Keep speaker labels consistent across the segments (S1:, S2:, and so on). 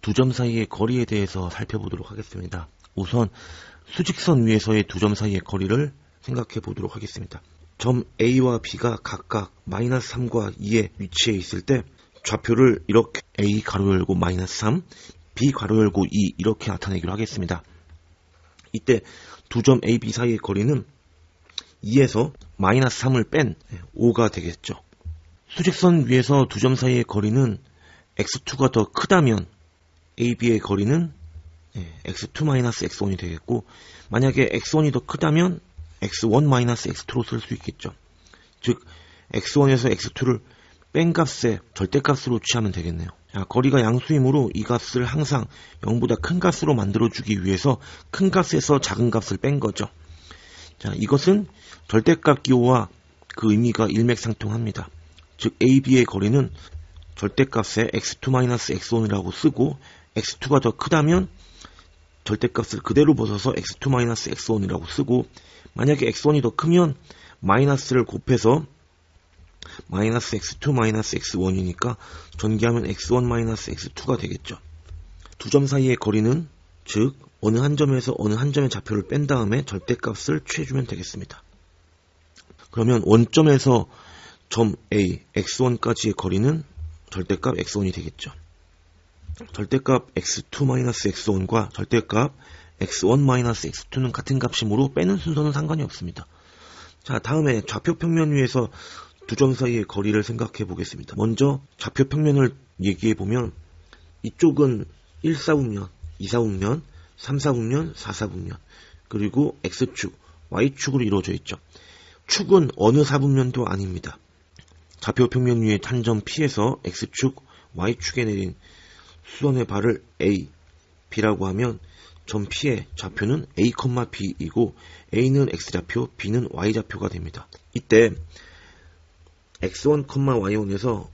S1: 두 점 사이의 거리에 대해서 살펴보도록 하겠습니다. 우선 수직선 위에서의 두 점 사이의 거리를 생각해 보도록 하겠습니다. 점 A와 B가 각각 -3과 2에 위치해 있을 때 좌표를 이렇게 A 가로 열고 -3, B 가로 열고 2 이렇게 나타내기로 하겠습니다. 이때 두 점 A, B 사이의 거리는 2에서 -3을 뺀 5가 되겠죠. 수직선 위에서 두 점 사이의 거리는 x2가 더 크다면 AB의 거리는 x2-x1이 되겠고, 만약에 x1이 더 크다면 x1-x2로 쓸 수 있겠죠. 즉 x1에서 x2를 뺀 값의 절대값으로 취하면 되겠네요. 자, 거리가 양수이므로 이 값을 항상 0보다 큰 값으로 만들어주기 위해서 큰 값에서 작은 값을 뺀 거죠. 자, 이것은 절대값 기호와 그 의미가 일맥상통합니다. 즉 AB의 거리는 절대값에 x2-x1이라고 쓰고, x2가 더 크다면 절대값을 그대로 벗어서 x2-x1이라고 쓰고, 만약에 x1이 더 크면 마이너스를 곱해서 -x2-x1이니까 전개하면 x1-x2가 되겠죠. 두 점 사이의 거리는 즉 어느 한 점에서 어느 한 점의 좌표를 뺀 다음에 절대값을 취해주면 되겠습니다. 그러면 원점에서 점 A, x1까지의 거리는 절대값 x1이 되겠죠. 절대값 x2-x1과 절대값 x1-x2는 같은 값이므로 빼는 순서는 상관이 없습니다. 자, 다음에 좌표 평면 위에서 두 점 사이의 거리를 생각해 보겠습니다. 먼저 좌표 평면을 얘기해 보면 이쪽은 1사분면, 2사분면, 3사분면, 4사분면, 그리고 x축, y축으로 이루어져 있죠. 축은 어느 사분면도 아닙니다. 좌표 평면 위에 탄 점 P에서 x축, y축에 내린 수선의 발을 A, B라고 하면 점 P의 좌표는 A, B이고 A는 x좌표, B는 y좌표가 됩니다. 이때 x1, y1에서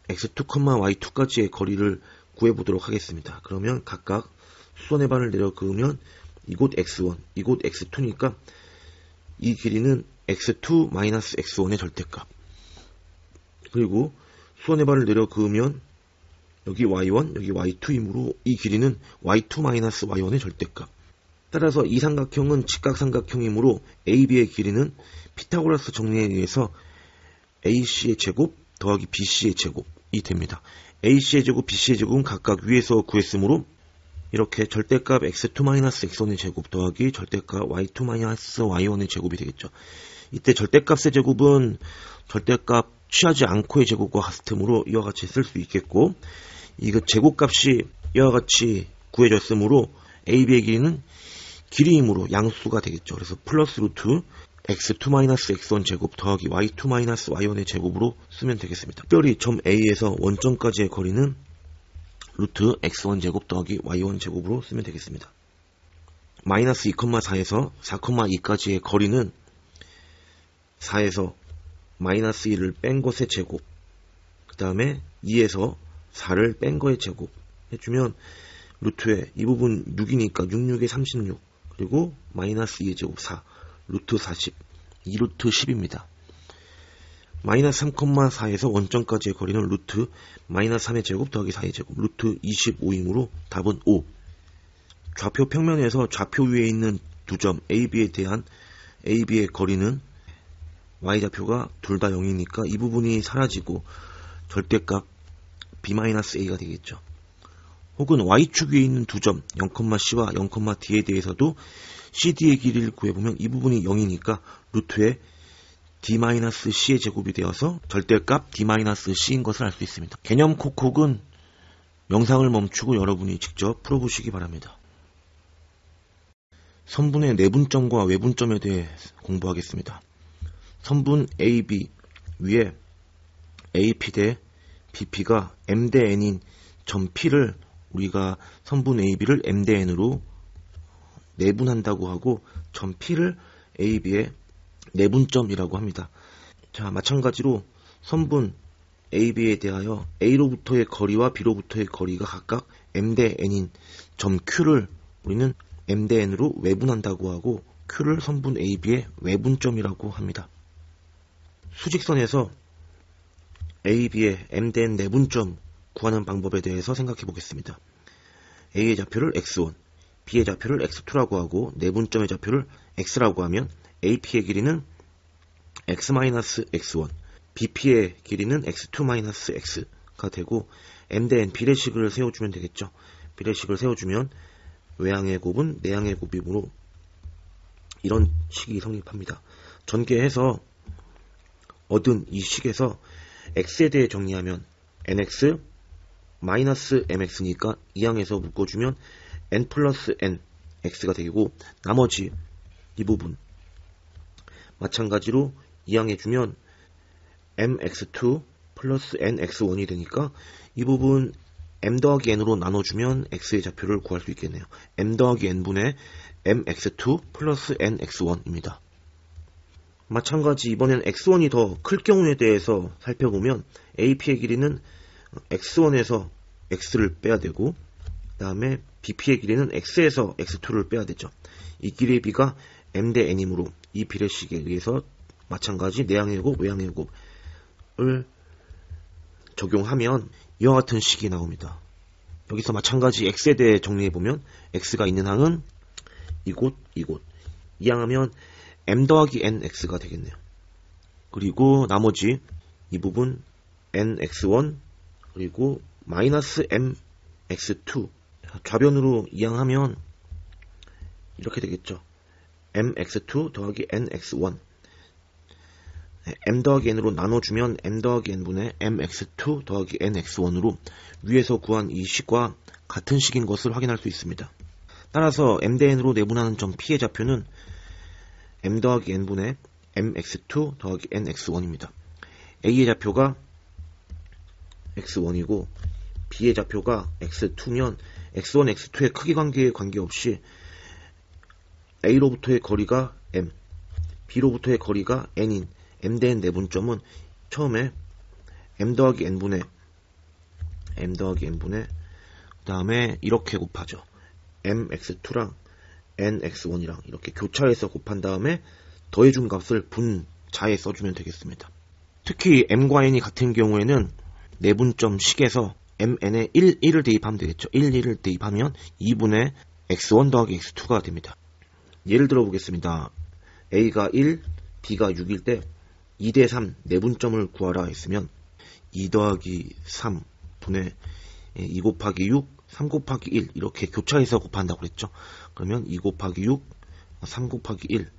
S1: x2, y2까지의 거리를 구해보도록 하겠습니다. 그러면 각각 수선의 반을 내려 그으면 이곳 x1, 이곳 x2니까 이 길이는 x2-x1의 절대값, 그리고 수선의 반을 내려 그으면 여기 y1, 여기 y2이므로 이 길이는 y2-y1의 절대값. 따라서 이 삼각형은 직각삼각형이므로 AB의 길이는 피타고라스 정리에 의해서 AC의 제곱 더하기 BC의 제곱이 됩니다. AC의 제곱, BC의 제곱은 각각 위에서 구했으므로 이렇게 절대값 x2-x1의 제곱 더하기 절대값 y2-y1의 제곱이 되겠죠. 이때 절대값의 제곱은 절대값 취하지 않고의 제곱과 같으므로 이와 같이 쓸 수 있겠고, 이거 제곱값이 이와 같이 구해졌으므로 AB의 길이는 길이이므로 양수가 되겠죠. 그래서 플러스 루트 x2-x1 제곱 더하기 y2-y1의 제곱으로 쓰면 되겠습니다. 특별히 점 A에서 원점까지의 거리는 루트 x1 제곱 더하기 y1 제곱으로 쓰면 되겠습니다. 마이너스 2,4에서 4,2까지의 거리는 4에서 마이너스 1을 뺀 것의 제곱, 그 다음에 2에서 4를 뺀 거의 제곱 해주면 루트에 이 부분 6이니까 66에 36, 그리고 마이너스 2의 제곱 4, 루트 40, 2루트 10입니다. 마이너스 3,4에서 원점까지의 거리는 루트 마이너스 3의 제곱 더하기 4의 제곱, 루트 25이므로 답은 5. 좌표 평면에서 좌표 위에 있는 두 점 AB에 대한 AB의 거리는 y좌표가 둘 다 0이니까 이 부분이 사라지고 절대값 B-A가 되겠죠. 혹은 y축 위에 있는 두 점 0,C와 0,D에 대해서도 CD의 길이를 구해보면 이 부분이 0이니까 루트에 D-C의 제곱이 되어서 절대값 D-C인 것을 알 수 있습니다. 개념 콕콕은 영상을 멈추고 여러분이 직접 풀어보시기 바랍니다. 선분의 내분점과 외분점에 대해 공부하겠습니다. 선분 AB 위에 AP 대 BP가 M 대 N인 점 P를 우리가 선분 AB를 M 대 N으로 내분한다고 하고 점 P를 AB의 내분점이라고 합니다. 자, 마찬가지로 선분 AB에 대하여 A로부터의 거리와 B로부터의 거리가 각각 M 대 N인 점 Q를 우리는 M 대 N으로 외분한다고 하고 Q를 선분 AB의 외분점이라고 합니다. 수직선에서 AB의 M 대 N 내분점 구하는 방법에 대해서 생각해 보겠습니다. A의 좌표를 x1, B의 좌표를 x2라고 하고 내분점의 좌표를 x라고 하면 AP의 길이는 x-x1, BP의 길이는 x2-x가 되고 M 대 N 비례식을 세워주면 되겠죠. 비례식을 세워주면 외항의 곱은 내항의 곱이므로 이런 식이 성립합니다. 전개해서 얻은 이 식에서 x에 대해 정리하면 nx 마이너스 mx니까 이항에서 묶어주면 n 플러스 n x가 되고 나머지 이 부분 마찬가지로 이항해주면 mx2 플러스 nx1이 되니까 이 부분 m 더하기 n으로 나눠주면 x의 좌표를 구할 수 있겠네요. m 더하기 n분의 mx2 플러스 nx1입니다. 마찬가지 이번엔 x1이 더 클 경우에 대해서 살펴보면 AP의 길이는 x1에서 x를 빼야 되고 그 다음에 BP의 길이는 x에서 x2를 빼야 되죠. 이 길이의 비가 m 대 n이므로 이 비례식에 의해서 마찬가지 내항의 곱, 외항의 곱을 적용하면 이와 같은 식이 나옵니다. 여기서 마찬가지 x에 대해 정리해보면 x가 있는 항은 이곳, 이항하면 m 더하기 nx가 되겠네요. 그리고 나머지 이 부분 nx1 그리고 마이너스 mx2 좌변으로 이항하면 이렇게 되겠죠. mx2 더하기 nx1 m 더하기 n으로 나눠주면 m 더하기 n분의 mx2 더하기 nx1으로 위에서 구한 이 식과 같은 식인 것을 확인할 수 있습니다. 따라서 m 대 n으로 내분하는 점 P의 좌표는 m 더하기 n분의 mx2 더하기 nx1입니다. A의 좌표가 x1이고 B의 좌표가 x2면 x1, x2의 크기 관계에 관계없이 A로부터의 거리가 m, B로부터의 거리가 n인 m 대 n 내분점은 처음에 m 더하기 n분의 그 다음에 이렇게 곱하죠. mx2랑 nx1이랑 이렇게 교차해서 곱한 다음에 더해준 값을 분자에 써주면 되겠습니다. 특히 m과 n이 같은 경우에는 내분점 식에서 mn에 1을 대입하면 되겠죠. 1을 대입하면 2분의 x1 더하기 x2가 됩니다. 예를 들어 보겠습니다. a가 1, b가 6일 때 2대 3 내분점을 구하라 했으면 2 더하기 3분의 2 곱하기 6, 3 곱하기 1 이렇게 교차해서 곱한다고 그랬죠. 그러면 2 곱하기 6, 3 곱하기 1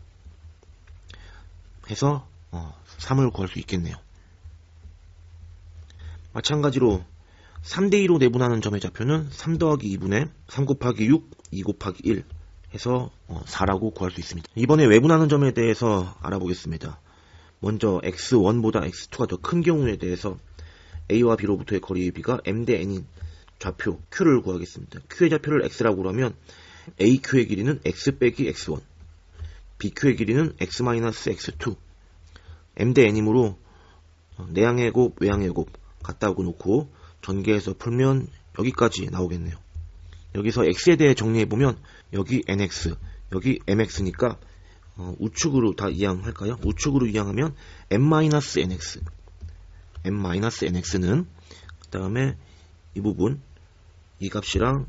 S1: 해서 3을 구할 수 있겠네요. 마찬가지로 3대2로 내분하는 점의 좌표는 3 더하기 2분의 3 곱하기 6, 2 곱하기 1 해서 4라고 구할 수 있습니다. 이번에 외분하는 점에 대해서 알아보겠습니다. 먼저 x1보다 x2가 더 큰 경우에 대해서 a와 b로부터의 거리의 비가 m 대 n인 좌표 q를 구하겠습니다. q의 좌표를 x라고 그러면 aq의 길이는 x 빼기 x1, bq의 길이는 x-x2, m 대 n이므로 내항의 곱, 외항의 곱 같다고 놓고 전개해서 풀면 여기까지 나오겠네요. 여기서 x에 대해 정리해보면 여기 nx, 여기 mx니까 우측으로 다 이항할까요? 우측으로 이항하면 m-nx, m-nx는 그 다음에 이 부분 이 값이랑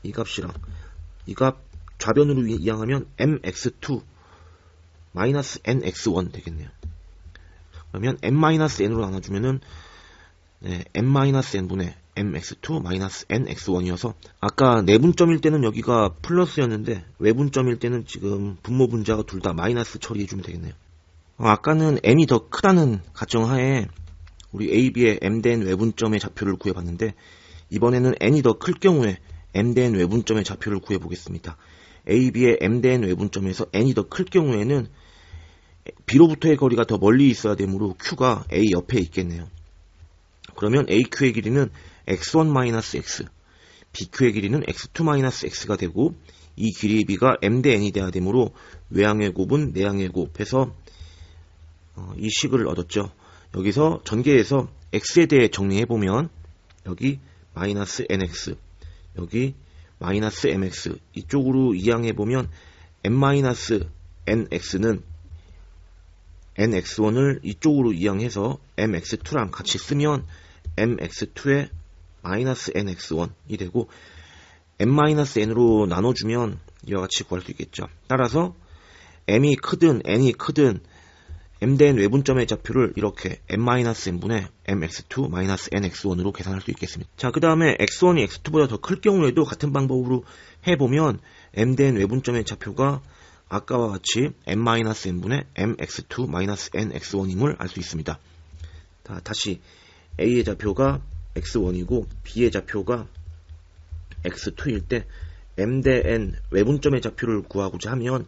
S1: 이 값 좌변으로 이항하면 mx2 마이너스 nx1 되겠네요. 그러면 m-n으로 나눠주면은 m-n분의 mx2 마이너스 nx1이어서 아까 내분점일 때는 여기가 플러스였는데 외분점일 때는 지금 분모 분자가 둘 다 마이너스 처리해주면 되겠네요. 아까는 m이 더 크다는 가정하에 우리 a, b의 m 대 n 외분점의 좌표를 구해봤는데 이번에는 n이 더 클 경우에 m 대 n 외분점의 좌표를 구해보겠습니다. a, b의 m 대 n 외분점에서 n이 더 클 경우에는 b로부터의 거리가 더 멀리 있어야 되므로 q가 a 옆에 있겠네요. 그러면 AQ의 길이는 x1-x, BQ의 길이는 x2-x가 되고 이 길이의 비가 m 대 n이 돼야 되므로 외항의 곱은 내항의 곱 해서 이 식을 얻었죠. 여기서 전개해서 x에 대해 정리해보면 여기 마이너스 nx, 여기 마이너스 mx 이쪽으로 이항해보면 m-nx는 nx1을 이쪽으로 이항해서 mx2랑 같이 쓰면 mx2의 마이너스 nx1이 되고 m-n으로 나눠주면 이와 같이 구할 수 있겠죠. 따라서 m이 크든 n이 크든 m-n 외분점의 좌표를 이렇게 m-n분의 mx2 nx1으로 계산할 수 있겠습니다. 자, 그 다음에 x1이 x2보다 더 클 경우에도 같은 방법으로 해보면 m-n 외분점의 좌표가 아까와 같이 m-n분의 mx2 nx1임을 알 수 있습니다. 자, 다시 a의 좌표가 x1이고 b의 좌표가 x2일 때 m 대 n 외분점의 좌표를 구하고자 하면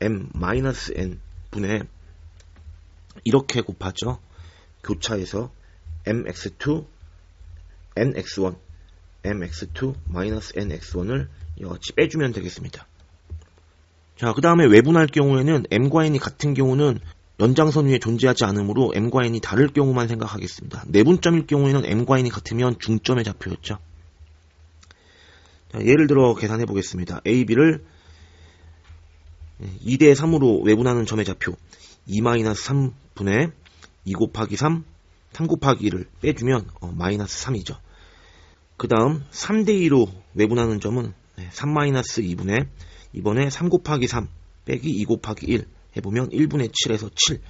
S1: m-n분의 이렇게 곱하죠. 교차해서 mx2 nx1 mx2 nx1을 이같이 빼주면 되겠습니다. 자, 그 다음에 외분할 경우에는 m과 n이 같은 경우는 연장선 위에 존재하지 않으므로 m과 n이 다를 경우만 생각하겠습니다. 내분점일 경우에는 m과 n이 같으면 중점의 좌표였죠. 자, 예를 들어 계산해 보겠습니다. AB를 2대 3으로 외분하는 점의 좌표 2-3분의 2 곱하기 3, 3 곱하기 1을 빼주면 마이너스 3이죠. 그 다음 3대2로 외분하는 점은 3-2분의 이번에 3 곱하기 3 빼기 2 곱하기 1 해보면 1분의 7에서 7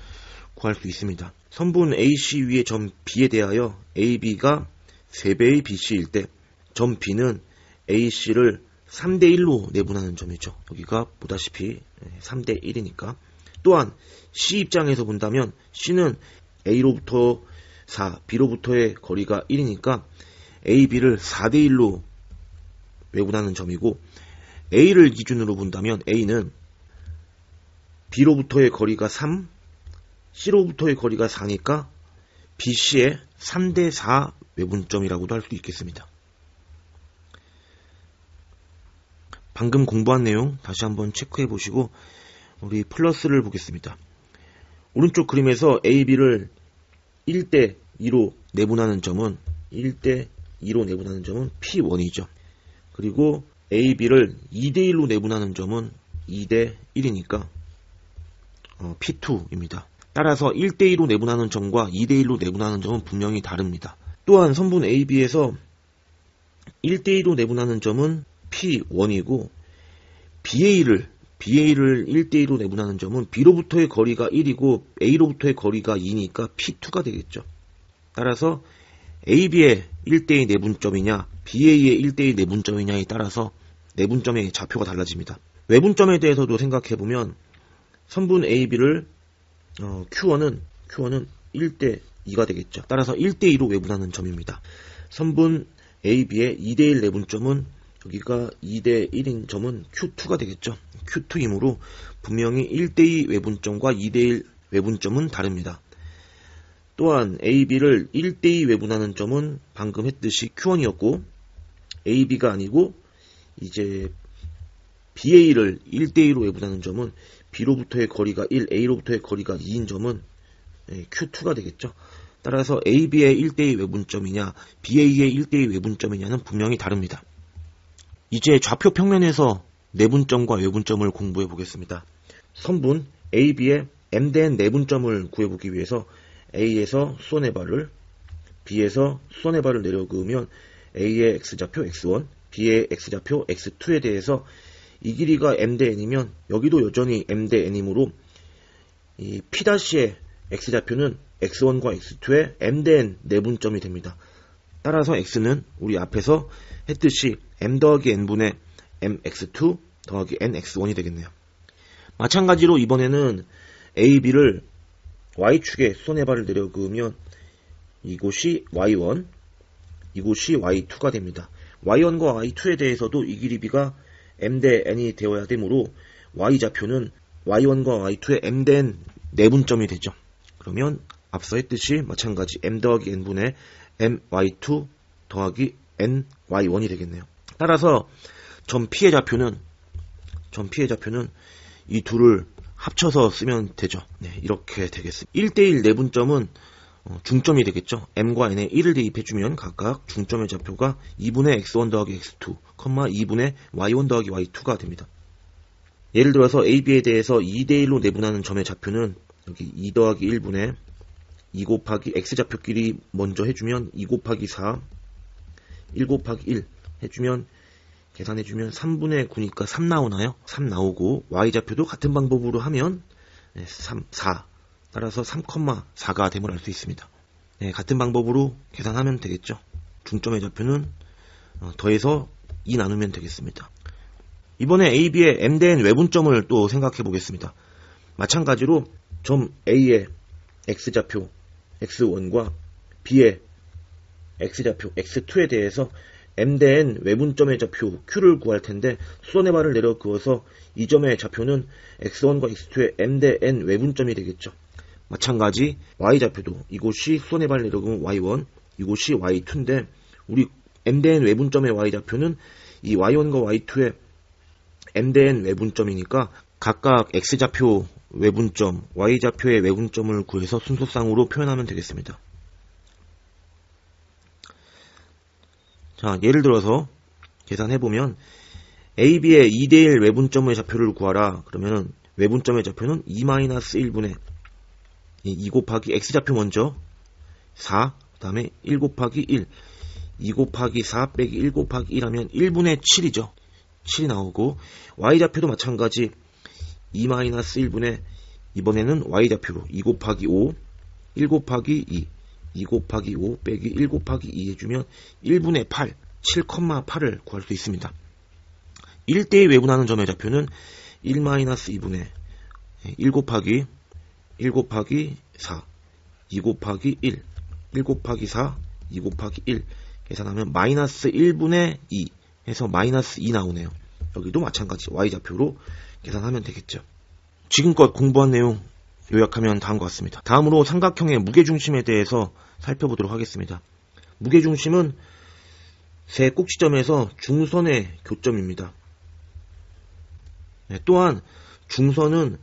S1: 구할 수 있습니다. 선분 AC 위의 점 B에 대하여 AB가 3배의 BC일 때 점 B는 AC를 3대1로 내분하는 점이죠. 여기가 보다시피 3대1이니까. 또한 C 입장에서 본다면 C는 A로부터 4, B로부터의 거리가 1이니까 AB를 4대1로 외분하는 점이고, A를 기준으로 본다면 A는 B로부터의 거리가 3, C로부터의 거리가 4니까 BC의 3대4 외분점이라고도 할 수 있겠습니다. 방금 공부한 내용 다시 한번 체크해 보시고 우리 플러스를 보겠습니다. 오른쪽 그림에서 AB를 1대2로 내분하는 점은 P1이죠. 그리고 AB를 2대1로 내분하는 점은 2대1이니까 P2입니다. 따라서 1대2로 내분하는 점과 2대1로 내분하는 점은 분명히 다릅니다. 또한 선분 AB에서 1대2로 내분하는 점은 P1이고 BA를 1대1로 내분하는 점은 B로부터의 거리가 1이고 A로부터의 거리가 2니까 P2가 되겠죠. 따라서 AB의 1대2 내분점이냐 BA의 1대2 내분점이냐에 따라서 내분점의 좌표가 달라집니다. 외분점에 대해서도 생각해보면 선분 AB를 Q1은 1대2가 되겠죠. 따라서 1대2로 외분하는 점입니다. 선분 AB의 2대1 내분점은 여기가 2대1인 점은 Q2가 되겠죠. Q2이므로 분명히 1대2 외분점과 2대1 외분점은 다릅니다. 또한 AB를 1대2 외분하는 점은 방금 했듯이 Q1이었고 AB가 아니고 이제 BA를 1대2로 외분하는 점은 B로부터의 거리가 1, A로부터의 거리가 2인 점은 Q2가 되겠죠. 따라서 AB의 1대2 외분점이냐 BA의 1대2 외분점이냐는 분명히 다릅니다. 이제 좌표 평면에서 내분점과 외분점을 공부해 보겠습니다. 선분 AB의 M-n 내분점을 구해보기 위해서 A에서 수선의 발을 B에서 수선의 발을 내려 그으면 A의 X좌표 X1, B의 X좌표 X2에 대해서 이 길이가 M 대 N이면 여기도 여전히 M 대 N이므로 이 P'의 X좌표는 X1과 X2의 M 대 N 내분점이 됩니다. 따라서 X는 우리 앞에서 했듯이 M 더하기 N분의 MX2 더하기 NX1이 되겠네요. 마찬가지로 이번에는 AB를 Y축에 수선의 발을 내려 그으면 이곳이 Y1, 이곳이 Y2가 됩니다. Y1과 Y2에 대해서도 이 길이비가 M 대 N이 되어야 되므로 Y좌표는 Y1과 Y2의 M 대 N 내분점이 되죠. 그러면 앞서 했듯이 마찬가지 M 더하기 N분의 MY2 더하기 NY1이 되겠네요. 따라서 점 P의 좌표는 이 둘을 합쳐서 쓰면 되죠. 네, 이렇게 되겠습니다. 1대1 내분점은 중점이 되겠죠. M과 N에 1을 대입해주면 각각 중점의 좌표가 2분의 X1 더하기 X2, 2분의 Y1 더하기 Y2가 됩니다. 예를 들어서 AB에 대해서 2대1로 내분하는 점의 좌표는 여기 2 더하기 1분의 2 곱하기 X좌표끼리 먼저 해주면 2 곱하기 4, 1 곱하기 1 해주면 계산해주면 3분의 9니까 3 나오나요? 3 나오고 y좌표도 같은 방법으로 하면 3, 4 따라서 3,4가 됨을 알 수 있습니다. 같은 방법으로 계산하면 되겠죠. 중점의 좌표는 더해서 2 나누면 되겠습니다. 이번에 AB의 m대n 외분점을 또 생각해 보겠습니다. 마찬가지로 점 A의 x좌표 x1과 B의 x좌표 x2에 대해서 m대n 외분점의 좌표 q를 구할 텐데 수선의 발을 내려 그어서 이 점의 좌표는 x1과 x2의 m대n 외분점이 되겠죠. 마찬가지 y좌표도 이곳이 수선의 발을 내려 그으면 y1, 이곳이 y2인데 우리 m대n 외분점의 y좌표는 이 y1과 y2의 m대n 외분점이니까 각각 x좌표 외분점, y좌표의 외분점을 구해서 순서상으로 표현하면 되겠습니다. 자, 예를 들어서 계산해보면 AB의 2대1 외분점의 좌표를 구하라. 그러면 외분점의 좌표는 2-1분의 2 곱하기 x좌표 먼저 4, 그 다음에 1 곱하기 1, 2 곱하기 4 빼기 1 곱하기 1 하면 1분의 7이죠. 7이 나오고 y좌표도 마찬가지 2-1분의 이번에는 y좌표로 2 곱하기 5, 1 곱하기 2, 2 곱하기 5 빼기 1 곱하기 2 해주면 1분의 8, 7,8을 구할 수 있습니다. 1대2 외분하는 점의 좌표는 1-2분의 1 곱하기 4, 2 곱하기 1, 1 곱하기 4, 2 곱하기 1 계산하면 마이너스 1분의 2 해서 마이너스 2 나오네요. 여기도 마찬가지 y좌표로 계산하면 되겠죠. 지금껏 공부한 내용 요약하면 다음과 같습니다. 다음으로 삼각형의 무게중심에 대해서 살펴보도록 하겠습니다. 무게중심은 세 꼭지점에서 중선의 교점입니다. 또한 중선은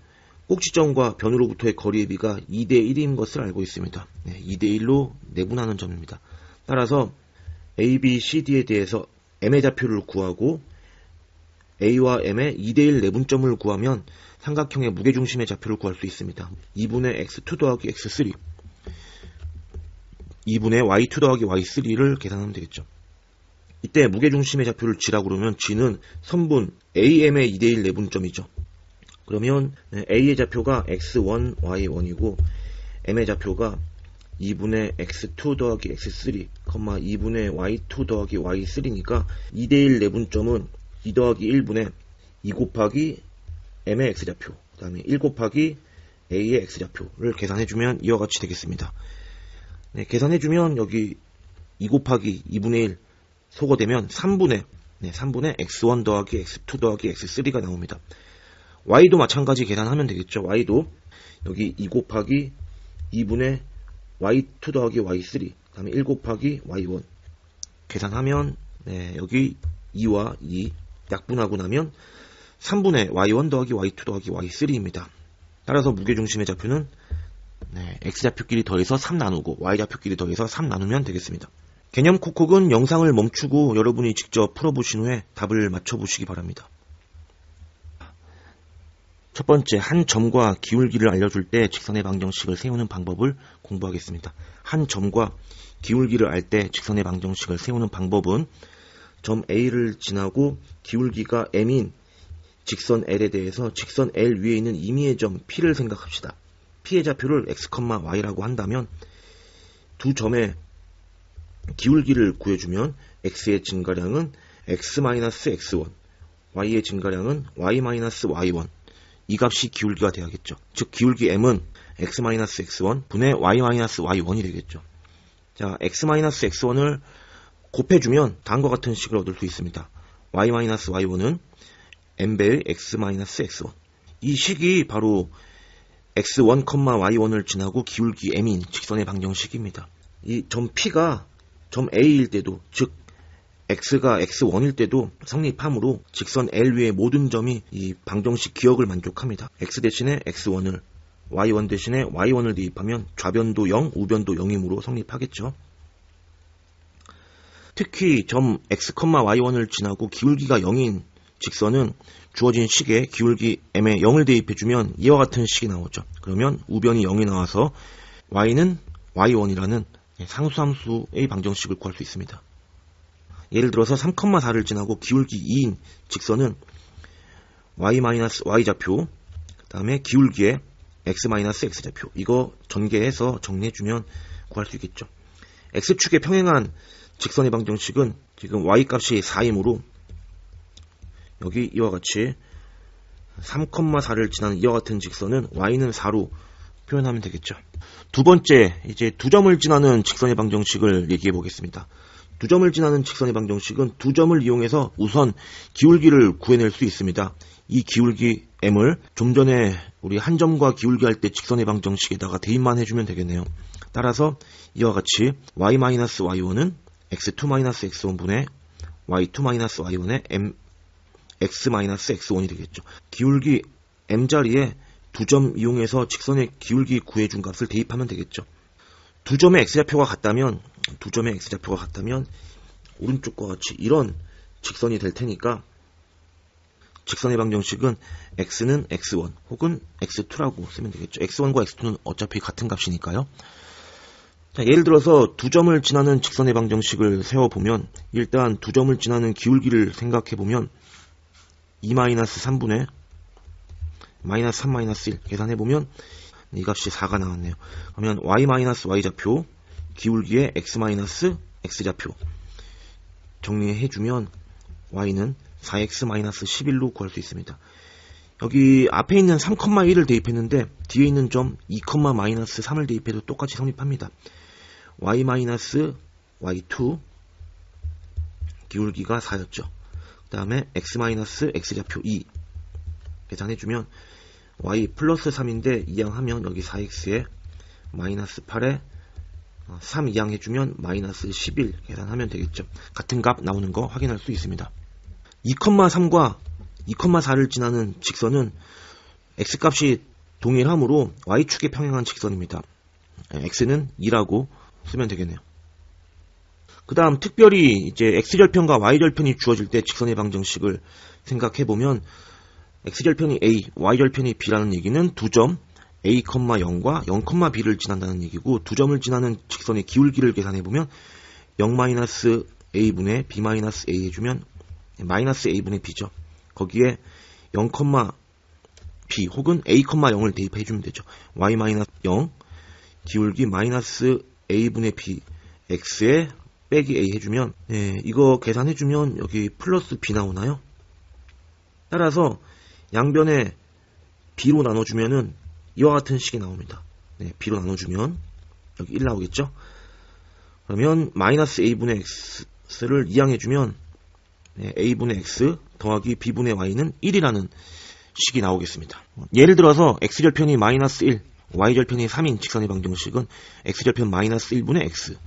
S1: 꼭지점과 변으로부터의 거리의 비가 2대1인 것을 알고 있습니다. 2대1로 내분하는 점입니다. 따라서 A, B, C, D에 대해서 M의 좌표를 구하고 A와 M의 2대1 내분점을 구하면 삼각형의 무게중심의 좌표를 구할 수 있습니다. 2분의 x2 더하기 x3 2분의 y2 더하기 y3를 계산하면 되겠죠. 이때 무게중심의 좌표를 G라고 그러면 G는 선분 AM의 2대1 내분점이죠. 그러면 A의 좌표가 x1, y1이고 M의 좌표가 2분의 x2 더하기 x3, 2분의 y2 더하기 y3니까 2대1 내분점은 2 더하기 1분의 2 곱하기 M의 x좌표, 그 다음에 1 곱하기 A의 x좌표를 계산해주면 이와 같이 되겠습니다. 계산해주면 여기 2 곱하기 2분의 1 소거되면 3분의 x1 더하기 x2 더하기 x3가 나옵니다. y도 마찬가지 계산하면 되겠죠. y도 여기 2 곱하기 2분의 y2 더하기 y3, 그 다음에 1 곱하기 y1 계산하면 여기 2와 2 약분하고 나면 3분의 y1 더하기 y2 더하기 y3입니다. 따라서 무게중심의 좌표는 x좌표끼리 더해서 3 나누고 y좌표끼리 더해서 3 나누면 되겠습니다. 개념 콕콕은 영상을 멈추고 여러분이 직접 풀어보신 후에 답을 맞춰보시기 바랍니다. 첫 번째, 한 점과 기울기를 알려줄 때 직선의 방정식을 세우는 방법을 공부하겠습니다. 한 점과 기울기를 알 때 직선의 방정식을 세우는 방법은 점 A를 지나고 기울기가 M인 직선 L에 대해서 직선 L 위에 있는 임의의 점 P를 생각합시다. P의 좌표를 x, y라고 한다면 두 점의 기울기를 구해주면 x의 증가량은 x-x1, y의 증가량은 y-y1 이 값이 기울기가 돼야겠죠. 즉 기울기 m은 x-x1 분의 y-y1이 되겠죠. 자, x-x1을 곱해주면 다음과 같은 식을 얻을 수 있습니다. y-y1은 m배의 x-x1 이 식이 바로 x1, y1을 지나고 기울기 m인 직선의 방정식입니다. 이 점 P가 점 A일 때도 즉 x가 x1일 때도 성립하므로 직선 L 위의 모든 점이 이 방정식 기억을 만족합니다. x 대신에 x1을 y1 대신에 y1을 대입하면 좌변도 0, 우변도 0이므로 성립하겠죠. 특히 점 x, y1을 지나고 기울기가 0인 직선은 주어진 식에 기울기 m에 0을 대입해주면 이와 같은 식이 나오죠. 그러면 우변이 0이 나와서 y는 y1이라는 상수함수의 방정식을 구할 수 있습니다. 예를 들어서 3,4를 지나고 기울기 2인 직선은 y-y좌표, 그 다음에 기울기에 x-x좌표, 이거 전개해서 정리해주면 구할 수 있겠죠. x축에 평행한 직선의 방정식은 지금 y값이 4이므로 여기 이와 같이 3,4를 지나는 이와 같은 직선은 y는 4로 표현하면 되겠죠. 두 번째, 이제 두 점을 지나는 직선의 방정식을 얘기해 보겠습니다. 두 점을 지나는 직선의 방정식은 두 점을 이용해서 우선 기울기를 구해낼 수 있습니다. 이 기울기 m을 좀 전에 우리 한 점과 기울기 할 때 직선의 방정식에다가 대입만 해주면 되겠네요. 따라서 이와 같이 y-y1은 x2-x1분의 y2-y1의 x-x1이 되겠죠. 기울기 m 자리에 두 점 이용해서 직선의 기울기 구해준 값을 대입하면 되겠죠. 두 점의 x좌표가 같다면 오른쪽과 같이 이런 직선이 될 테니까 직선의 방정식은 x는 x1 혹은 x2라고 쓰면 되겠죠. x1과 x2는 어차피 같은 값이니까요. 자, 예를 들어서 두 점을 지나는 직선의 방정식을 세워보면 일단 두 점을 지나는 기울기를 생각해보면 2-3분의 -3-1 계산해보면 이 값이 4가 나왔네요. 그러면 y-y좌표 기울기에 x-x좌표 정리해주면 y는 4x-11로 구할 수 있습니다. 여기 앞에 있는 3,1을 대입했는데 뒤에 있는 점 2,-3을 대입해도 똑같이 성립합니다. y-y2 기울기가 4였죠. 그 다음에 x-x좌표 2 계산해주면 y 플러스 3인데 이항하면 여기 4x에 마이너스 8에 3 이항해주면 마이너스 11 계산하면 되겠죠. 같은 값 나오는 거 확인할 수 있습니다. 2,3과 2,4를 지나는 직선은 x값이 동일하므로 y축에 평행한 직선입니다. x는 2라고 쓰면 되겠네요. 그 다음 특별히 이제 x절편과 y절편이 주어질 때 직선의 방정식을 생각해보면 x절편이 a, y절편이 b라는 얘기는 두 점 a, 0과 0, b를 지난다는 얘기고 두 점을 지나는 직선의 기울기를 계산해보면 0-a분의 b-a 해주면 마이너스 a분의 b죠. 거기에 0, b 혹은 a, 0을 대입해주면 되죠. y-0 기울기 마이너스 a분의 b x에 빼기 a 해주면 이거 계산해주면 여기 플러스 b 나오나요? 따라서 양변에 b로 나눠주면은 이와 같은 식이 나옵니다. b로 나눠주면 여기 1 나오겠죠? 그러면 마이너스 a분의 x를 이항해주면 a분의 x 더하기 b분의 y는 1이라는 식이 나오겠습니다. 예를 들어서 x절편이 마이너스 1, y절편이 3인 직선의 방정식은 x절편 마이너스 1분의 x,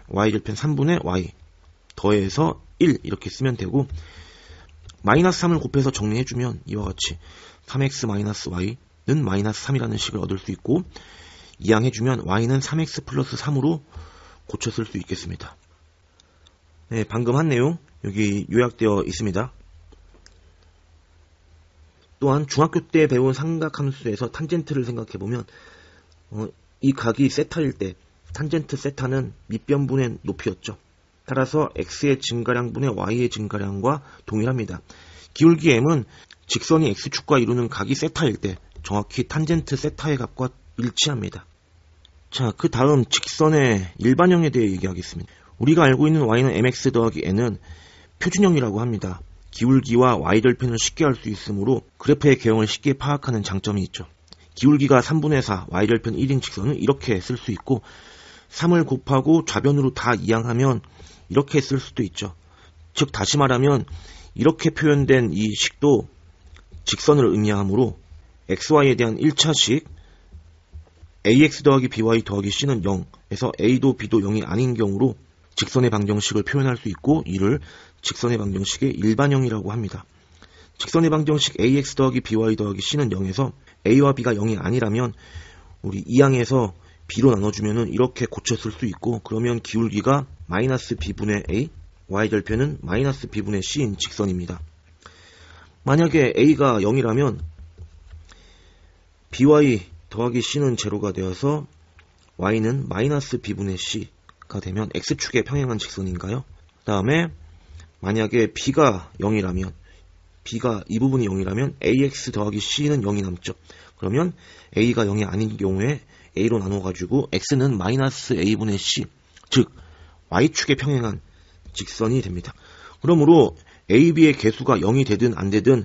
S1: y절편 3분의 y 더해서 1 이렇게 쓰면 되고 마이너스 3을 곱해서 정리해주면 이와 같이 3x-y는 마이너스 3이라는 식을 얻을 수 있고 이항해주면 y는 3x 플러스 3으로 고쳐 쓸 수 있겠습니다. 네, 방금 한 내용 여기 요약되어 있습니다. 또한 중학교 때 배운 삼각함수에서 탄젠트를 생각해보면 이 각이 세타일 때 탄젠트 세타는 밑변분의 높이였죠. 따라서 x의 증가량분의 y의 증가량과 동일합니다. 기울기 m은 직선이 x축과 이루는 각이 세타일 때 정확히 탄젠트 세타의 값과 일치합니다. 자, 그 다음 직선의 일반형에 대해 얘기하겠습니다. 우리가 알고 있는 y는 mx 더하기 n은 표준형이라고 합니다. 기울기와 y절편을 쉽게 할 수 있으므로 그래프의 개형을 쉽게 파악하는 장점이 있죠. 기울기가 3분의 4, y절편 1인 직선은 이렇게 쓸 수 있고 3을 곱하고 좌변으로 다 이항하면 이렇게 쓸 수도 있죠. 즉 다시 말하면 이렇게 표현된 이 식도 직선을 의미하므로 xy에 대한 1차식 ax 더하기 by 더하기 c는 0에서 a도 b도 0이 아닌 경우로 직선의 방정식을 표현할 수 있고 이를 직선의 방정식의 일반형이라고 합니다. 직선의 방정식 ax 더하기 by 더하기 c는 0에서 a와 b가 0이 아니라면 우리 2항에서 b로 나눠주면 이렇게 고쳐 쓸 수 있고 그러면 기울기가 마이너스 b분의 a, y절편은 마이너스 b분의 c인 직선입니다. 만약에 a가 0이라면 by 더하기 c는 제로가 되어서 y는 마이너스 b분의 c가 되면 x축에 평행한 직선인가요? 그 다음에 만약에 b가 0이라면 b가 이 부분이 0이라면 ax 더하기 c는 0이 남죠. 그러면 a가 0이 아닌 경우에 a로 나눠가지고 x는 마이너스 a분의 c, 즉 y축에 평행한 직선이 됩니다. 그러므로 a, b의 개수가 0이 되든 안 되든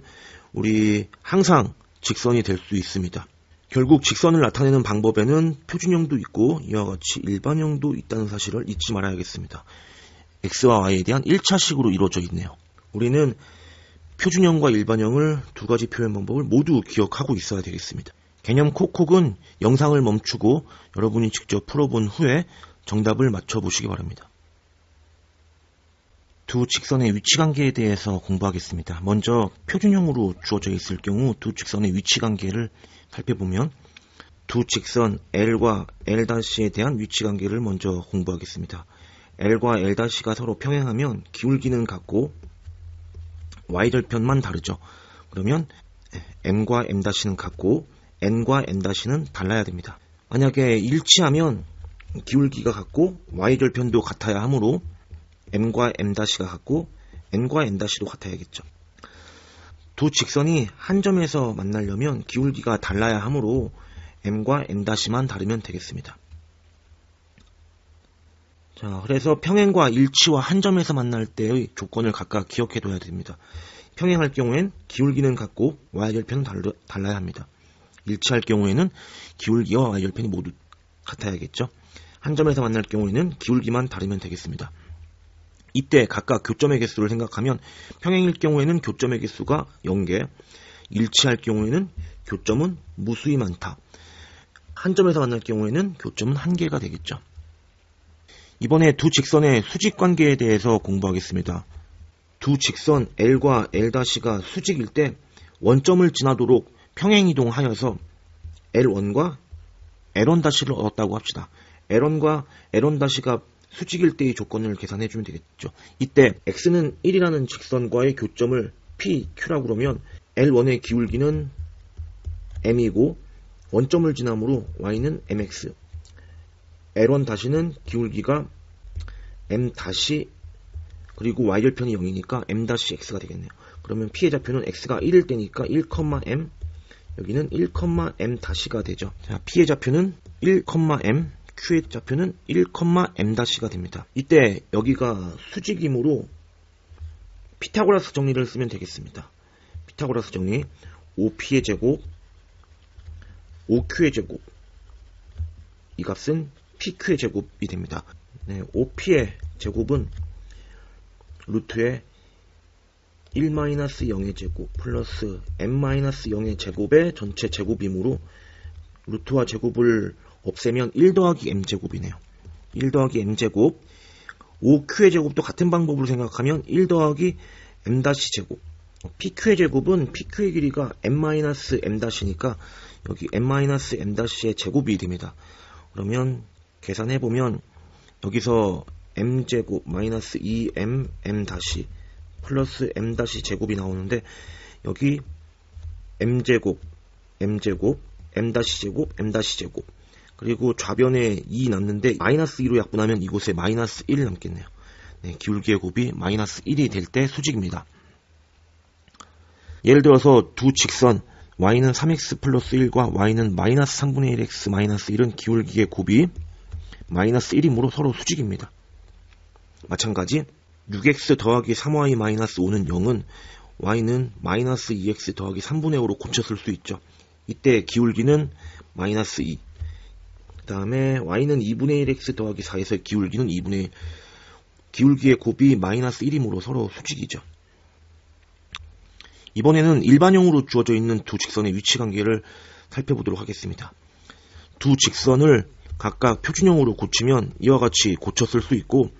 S1: 우리 항상 직선이 될 수 있습니다. 결국 직선을 나타내는 방법에는 표준형도 있고 이와 같이 일반형도 있다는 사실을 잊지 말아야겠습니다. x와 y에 대한 1차식으로 이루어져 있네요. 우리는 표준형과 일반형을 두 가지 표현 방법을 모두 기억하고 있어야 되겠습니다. 개념 콕콕은 영상을 멈추고 여러분이 직접 풀어본 후에 정답을 맞춰보시기 바랍니다. 두 직선의 위치관계에 대해서 공부하겠습니다. 먼저 표준형으로 주어져 있을 경우 두 직선의 위치관계를 살펴보면 두 직선 L과 L'에 대한 위치관계를 먼저 공부하겠습니다. L과 L'가 서로 평행하면 기울기는 같고 y절편만 다르죠. 그러면 M과 M'는 같고 N과 N'은 달라야 됩니다. 만약에 일치하면 기울기가 같고 y절편도 같아야 하므로 M과 M'가 같고 N과 N'도 같아야겠죠. 두 직선이 한 점에서 만나려면 기울기가 달라야 하므로 M과 N'만 다르면 되겠습니다. 자, 그래서 평행과 일치와 한 점에서 만날 때의 조건을 각각 기억해둬야 됩니다. 평행할 경우엔 기울기는 같고 y절편은 달라야 합니다. 일치할 경우에는 기울기와 y절편이 모두 같아야겠죠. 한 점에서 만날 경우에는 기울기만 다르면 되겠습니다. 이때 각각 교점의 개수를 생각하면 평행일 경우에는 교점의 개수가 0개, 일치할 경우에는 교점은 무수히 많다. 한 점에서 만날 경우에는 교점은 1개가 되겠죠. 이번에 두 직선의 수직관계에 대해서 공부하겠습니다. 두 직선 L과 L'가 수직일 때 원점을 지나도록 평행이동하여서 L1과 L1'를 얻었다고 합시다. L1과 L1'가 수직일 때의 조건을 계산해주면 되겠죠. 이때 x는 1이라는 직선과의 교점을 PQ라고 그러면 L1의 기울기는 M이고 원점을 지나므로 y는 mx, L1'는 기울기가 m' 그리고 y절편이 0이니까 m-x가 되겠네요. 그러면 P의 좌표는 x가 1일 때니까 1,m, 여기는 1,m'가 되죠. 자, P의 좌표는 1,m, Q의 좌표는 1,m'가 됩니다. 이때 여기가 수직이므로 피타고라스 정리를 쓰면 되겠습니다. 피타고라스 정리, 5P의 제곱, 5Q의 제곱, 이 값은 PQ의 제곱이 됩니다. 네, 5P의 제곱은 루트에 1-0의 제곱 플러스 m-0의 제곱의 전체 제곱이므로 루트와 제곱을 없애면 1 더하기 m제곱이네요. 1 더하기 m제곱, 5q의 제곱도 같은 방법으로 생각하면 1 더하기 m-제곱, pq의 제곱은 pq의 길이가 m-m-이니까 여기 m-m-의 제곱이 됩니다. 그러면 계산해보면 여기서 m제곱 마이너스 2m m- 플러스 m-제곱이 나오는데 여기 m제곱, m제곱, m-제곱, m-제곱 그리고 좌변에 2 남는데 마이너스 2로 약분하면 이곳에 마이너스 1이 남겠네요. 네, 기울기의 곱이 마이너스 1이 될 때 수직입니다. 예를 들어서 두 직선 y는 3x 플러스 1과 y는 마이너스 3분의 1x 마이너스 1은 기울기의 곱이 마이너스 1이므로 서로 수직입니다. 마찬가지 6x 더하기 3y 마이너스 5는 0은 y는 마이너스 2x 더하기 3분의 5로 고쳤을 수 있죠. 이때 기울기는 마이너스 2. 그 다음에 y는 2분의 1x 더하기 4에서 기울기는 2분의 1. 기울기의 곱이 마이너스 1이므로 서로 수직이죠. 이번에는 일반형으로 주어져 있는 두 직선의 위치관계를 살펴보도록 하겠습니다. 두 직선을 각각 표준형으로 고치면 이와 같이 고쳤을 수 있고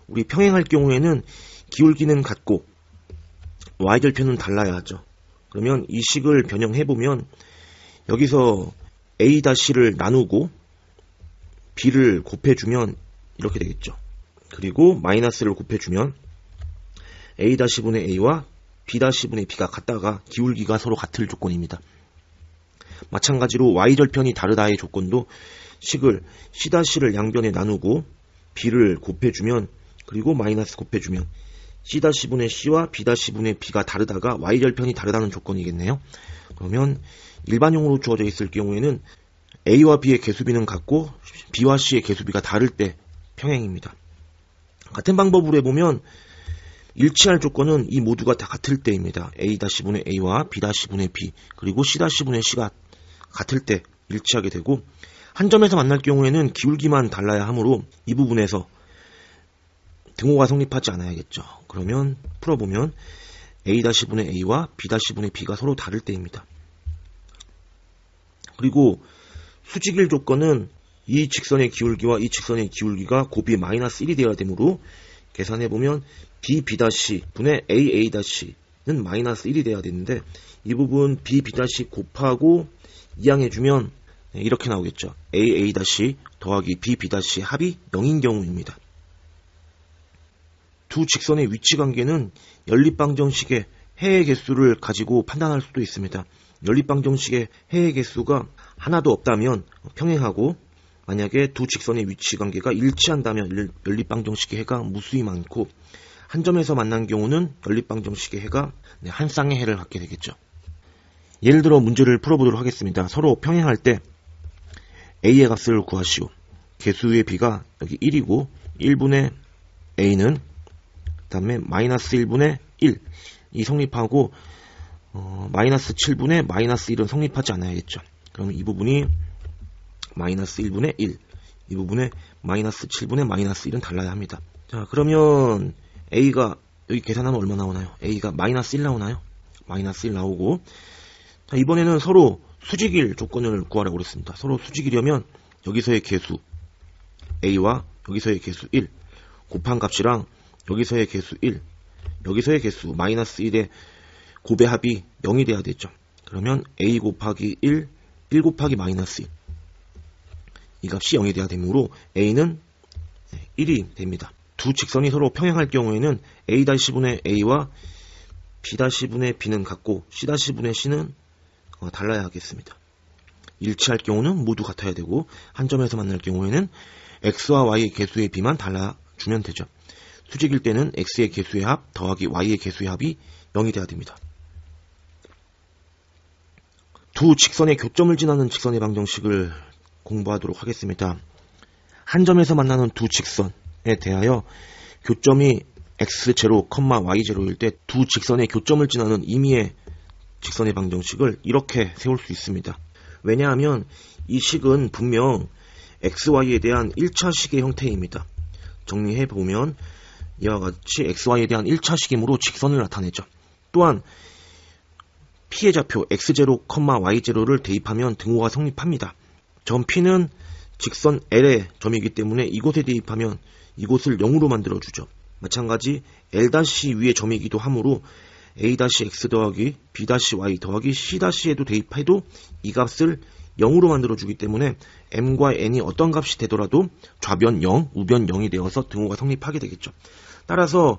S1: 우리 평행할 경우에는 기울기는 같고 y절편은 달라야 하죠. 그러면 이 식을 변형해보면 여기서 a-를 나누고 b를 곱해주면 이렇게 되겠죠. 그리고 마이너스를 곱해주면 a-분의 a와 b-분의 b가 같다가 기울기가 서로 같을 조건입니다. 마찬가지로 y절편이 다르다의 조건도 식을 c-를 양변에 나누고 b를 곱해주면 그리고 마이너스 곱해주면 C-분의 C와 B-분의 B가 다르다가 Y절편이 다르다는 조건이겠네요. 그러면 일반용으로 주어져 있을 경우에는 A와 B의 개수비는 같고 B와 C의 개수비가 다를 때 평행입니다. 같은 방법으로 해보면 일치할 조건은 이 모두가 다 같을 때입니다. A-분의 A와 B-분의 B 그리고 C-분의 C가 같을 때 일치하게 되고, 한 점에서 만날 경우에는 기울기만 달라야 하므로 이 부분에서 등호가 성립하지 않아야겠죠. 그러면 풀어보면 A-분의 A와 B-분의 B가 서로 다를 때입니다. 그리고 수직일 조건은 이 직선의 기울기와 이 직선의 기울기가 곱이 -1이 되어야 되므로 계산해보면 B-분의 AA-는 -1이 돼야 되는데, 이 부분 B-C 곱하고 이항해주면 이렇게 나오겠죠. AA- 더하기 B-C 합이 0인 경우입니다. 두 직선의 위치 관계는 연립방정식의 해의 개수를 가지고 판단할 수도 있습니다. 연립방정식의 해의 개수가 하나도 없다면 평행하고, 만약에 두 직선의 위치 관계가 일치한다면 연립방정식의 해가 무수히 많고, 한 점에서 만난 경우는 연립방정식의 해가 한 쌍의 해를 갖게 되겠죠. 예를 들어 문제를 풀어보도록 하겠습니다. 서로 평행할 때 A의 값을 구하시오. 개수의 B가 여기 1이고 1분의 A는 그 다음에 -1분의 1 이 성립하고 -7분의 -1은 성립하지 않아야겠죠. 그러면 이 부분이 -1분의 1, 이 부분에 -7분의 -1은 달라야 합니다. 자, 그러면 A가 여기 계산하면 얼마 나오나요? A가 -1 나오나요? -1 나오고, 자, 이번에는 서로 수직일 조건을 구하라고 그랬습니다. 서로 수직이려면 여기서의 개수 A와 여기서의 개수 1 곱한 값이랑 여기서의 개수 1, 여기서의 개수 -1의 곱의 합이 0이 돼야 되죠. 그러면 A 곱하기 1, 1 곱하기 -1 이 값이 0이 돼야 되므로 A는 1이 됩니다. 두 직선이 서로 평행할 경우에는 A-분의 A와 B-분의 B는 같고 C-분의 C는 달라야 하겠습니다. 일치할 경우는 모두 같아야 되고, 한 점에서 만날 경우에는 X와 Y의 개수의 B만 달라주면 되죠. 수직일 때는 X의 개수의 합 더하기 Y의 개수의 합이 0이 돼야 됩니다. 두 직선의 교점을 지나는 직선의 방정식을 공부하도록 하겠습니다. 한 점에서 만나는 두 직선에 대하여 교점이 X0, Y0일 때 두 직선의 교점을 지나는 임의의 직선의 방정식을 이렇게 세울 수 있습니다. 왜냐하면 이 식은 분명 XY에 대한 1차식의 형태입니다. 정리해보면 이와 같이 XY에 대한 1차식이므로 직선을 나타내죠. 또한 P의 좌표 X0, Y0를 대입하면 등호가 성립합니다. 점 P는 직선 L의 점이기 때문에 이곳에 대입하면 이곳을 0으로 만들어주죠. 마찬가지 L' 위의 점이기도 하므로 A-X 더하기 B-Y 더하기 C-에도 대입해도 이 값을 0으로 만들어주기 때문에 M과 N이 어떤 값이 되더라도 좌변 0, 우변 0이 되어서 등호가 성립하게 되겠죠. 따라서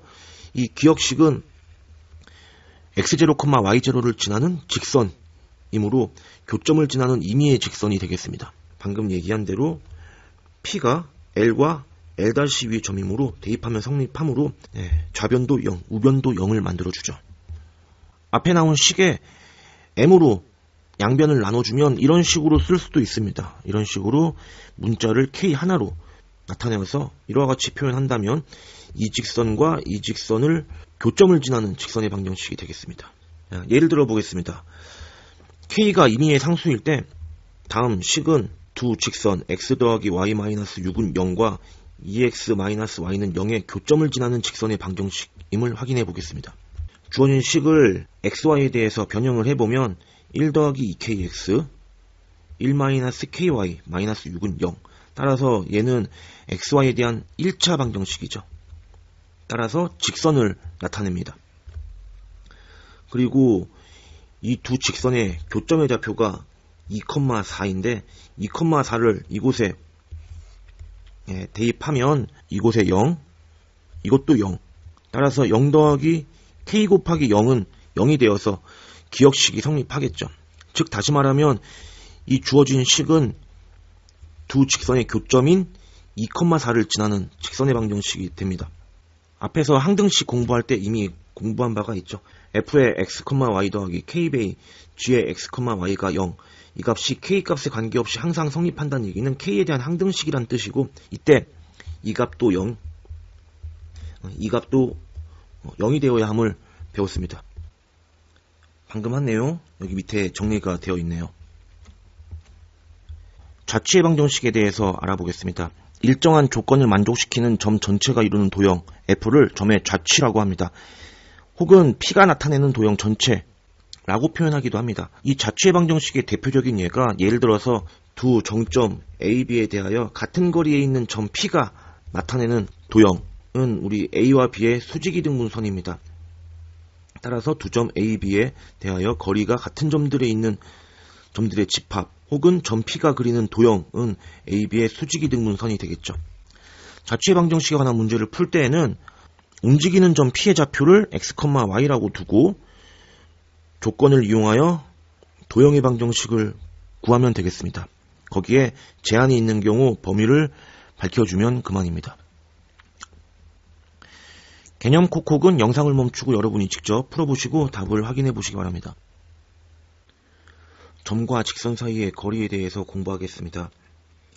S1: 이 기억식은 X0, Y0를 지나는 직선이므로 교점을 지나는 임의의 직선이 되겠습니다. 방금 얘기한 대로 P가 L과 L' 위의 점이므로 대입하면 성립하므로 좌변도 0, 우변도 0을 만들어주죠. 앞에 나온 식에 M으로 양변을 나눠주면 이런 식으로 쓸 수도 있습니다. 이런 식으로 문자를 K 하나로 나타내서 이와 같이 표현한다면 이 직선과 이 직선을 교점을 지나는 직선의 방정식이 되겠습니다. 예를 들어 보겠습니다. K가 임의의 상수일 때 다음 식은 두 직선 x 더하기 y-6은 0과 2x-y는 0의 교점을 지나는 직선의 방정식임을 확인해 보겠습니다. 주어진 식을 xy에 대해서 변형을 해보면 1 더하기 2kx 1-ky -6은 0. 따라서 얘는 xy에 대한 1차 방정식이죠. 따라서 직선을 나타냅니다. 그리고 이 두 직선의 교점의 좌표가 2,4인데 2,4를 이곳에 대입하면 이곳에 0, 이것도 0. 따라서 0 더하기 k 곱하기 0은 0이 되어서 기억식이 성립하겠죠. 즉 다시 말하면 이 주어진 식은 두 직선의 교점인 2,4를 지나는 직선의 방정식이 됩니다. 앞에서 항등식 공부할 때 이미 공부한 바가 있죠. f의 x, y 더하기 k베이 g의 x, y가 0. 이 값이 k 값에 관계없이 항상 성립한다는 얘기는 k에 대한 항등식이란 뜻이고, 이때 이 값도 0, 이 값도 0이 되어야 함을 배웠습니다. 방금 한 내용 여기 밑에 정리가 되어 있네요. 좌취해방정식에 대해서 알아보겠습니다. 일정한 조건을 만족시키는 점 전체가 이루는 도형 F를 점의 좌취라고 합니다. 혹은 P가 나타내는 도형 전체라고 표현하기도 합니다. 이 좌취해방정식의 대표적인 예를 들어서 두 정점 A, B에 대하여 같은 거리에 있는 점 P가 나타내는 도형은 우리 A와 B의 수직이등분선입니다. 따라서 두 점 A, B에 대하여 거리가 같은 점들에 있는 점들의 집합 혹은 점 P가 그리는 도형은 A, B의 수직이등분선이 되겠죠. 좌취해방정식에 관한 문제를 풀 때에는 움직이는 점 P의 좌표를 x, y라고 두고 조건을 이용하여 도형의 방정식을 구하면 되겠습니다. 거기에 제한이 있는 경우 범위를 밝혀주면 그만입니다. 개념 콕콕은 영상을 멈추고 여러분이 직접 풀어보시고 답을 확인해 보시기 바랍니다. 점과 직선 사이의 거리에 대해서 공부하겠습니다.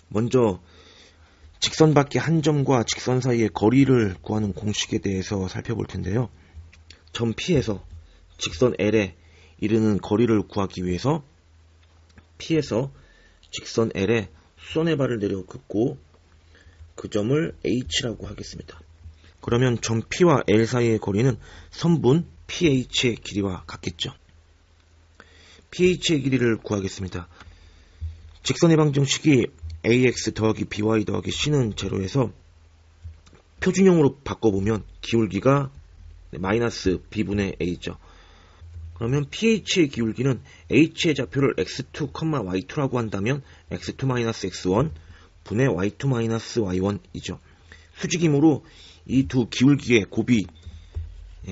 S1: 먼저 직선 밖의 한 점과 직선 사이의 거리를 구하는 공식에 대해서 살펴볼 텐데요. 점 P에서 직선 L에 이르는 거리를 구하기 위해서 P에서 직선 L에 수선의 발을 내려 긋고 그 점을 H라고 하겠습니다. 그러면 점 P와 L 사이의 거리는 선분 PH의 길이와 같겠죠. PH의 길이를 구하겠습니다. 직선의 방정식이 AX 더하기 BY 더하기 C는 제로에서 표준형으로 바꿔보면 기울기가 마이너스 B분의 A죠. 그러면 PH의 기울기는 H의 좌표를 x2, y2라고 한다면 x2-x1 분의 y2-y1이죠. 수직이므로 이 두 기울기의 곱이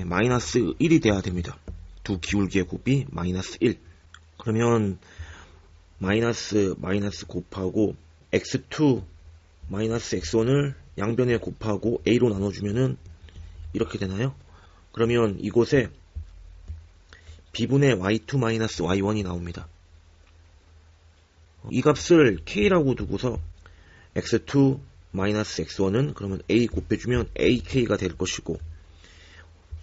S1: 마이너스 1이 돼야 됩니다. 두 기울기의 곱이 마이너스 1. 그러면 마이너스 곱하고 x2 마이너스 x1을 양변에 곱하고 a로 나눠주면은 이렇게 되나요? 그러면 이곳에 b분의 y2-y1이 나옵니다. 이 값을 k라고 두고서 x2 x1은 그러면 a 곱해주면 ak가 될 것이고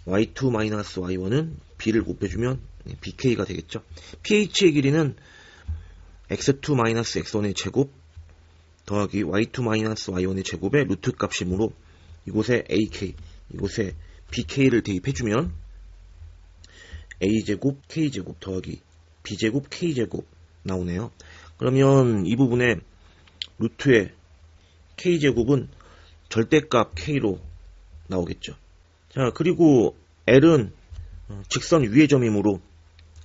S1: y2-y1은 b를 곱해주면 bk가 되겠죠. ph의 길이는 x2-x1의 제곱 더하기 y2-y1의 제곱의 루트 값이므로 이곳에 ak, 이곳에 bk를 대입해주면 a제곱 k제곱 더하기 b제곱 k제곱 나오네요. 그러면 이 부분에 루트의 k제곱은 절대값 k로 나오겠죠. 자, 그리고 L은 직선 위의 점이므로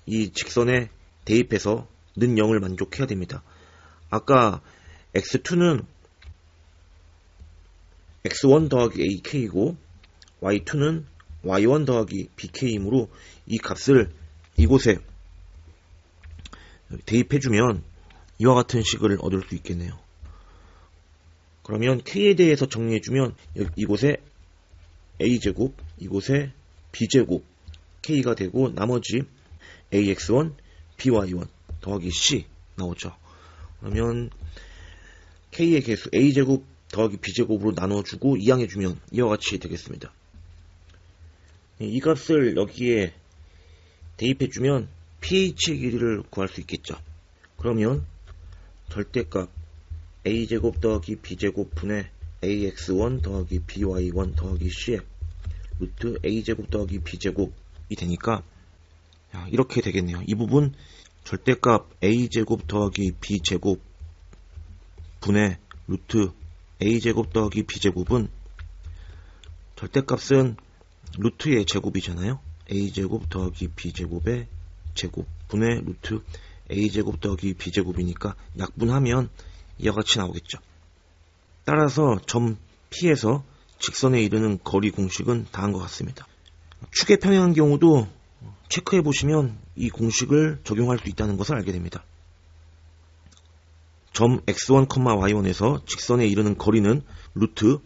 S1: 이 직선에 대입해서 는 0을 만족해야 됩니다. 아까 x2는 x1 더하기 ak이고 y2는 y1 더하기 bk이므로 이 값을 이곳에 대입해주면 이와 같은 식을 얻을 수 있겠네요. 그러면 k에 대해서 정리해주면 이곳에 a제곱, 이곳에 b제곱 k가 되고 나머지 ax1, by1 더하기 c 나오죠. 그러면 k의 개수 a제곱 더하기 b제곱으로 나눠주고 이항해주면 이와 같이 되겠습니다. 이 값을 여기에 대입해주면 pH의 길이를 구할 수 있겠죠. 그러면 절대값 a제곱 더하기 b제곱 분의 ax1 더하기 by1 더하기 c의 루트 a제곱 더하기 b제곱이 되니까 이렇게 되겠네요. 이 부분 절대값 a제곱 더하기 b제곱 분의 루트 a제곱 더하기 b제곱은 절대값은 루트의 제곱이잖아요. a제곱 더하기 b제곱의 제곱 분의 루트 a제곱 더하기 b제곱이니까 약분하면 이와 같이 나오겠죠. 따라서 점 P에서 직선에 이르는 거리 공식은 다음과 같습니다. 축의 평행한 경우도 체크해 보시면 이 공식을 적용할 수 있다는 것을 알게 됩니다. 점 x1, y1에서 직선에 이르는 거리는 루트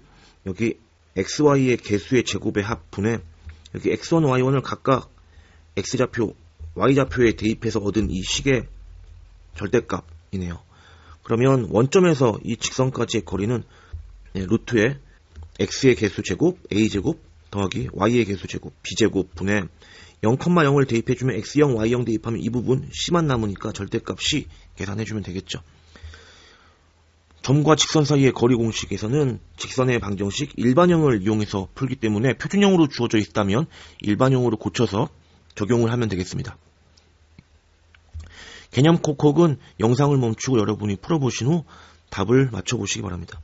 S1: 여기 xy의 개수의 제곱의 합분에 이렇게 x1, y1을 각각 x좌표, y좌표에 대입해서 얻은 이 식의 절대값이네요. 그러면 원점에서 이 직선까지의 거리는 루트에 x의 개수 제곱, a제곱 더하기 y의 개수 제곱, b제곱 분의 0,0을 대입해주면 x0, y0 대입하면 이 부분 c만 남으니까 절대값 c 계산해주면 되겠죠. 점과 직선 사이의 거리 공식에서는 직선의 방정식 일반형을 이용해서 풀기 때문에 표준형으로 주어져 있다면 일반형으로 고쳐서 적용을 하면 되겠습니다. 개념 콕콕은 영상을 멈추고 여러분이 풀어보신 후 답을 맞춰보시기 바랍니다.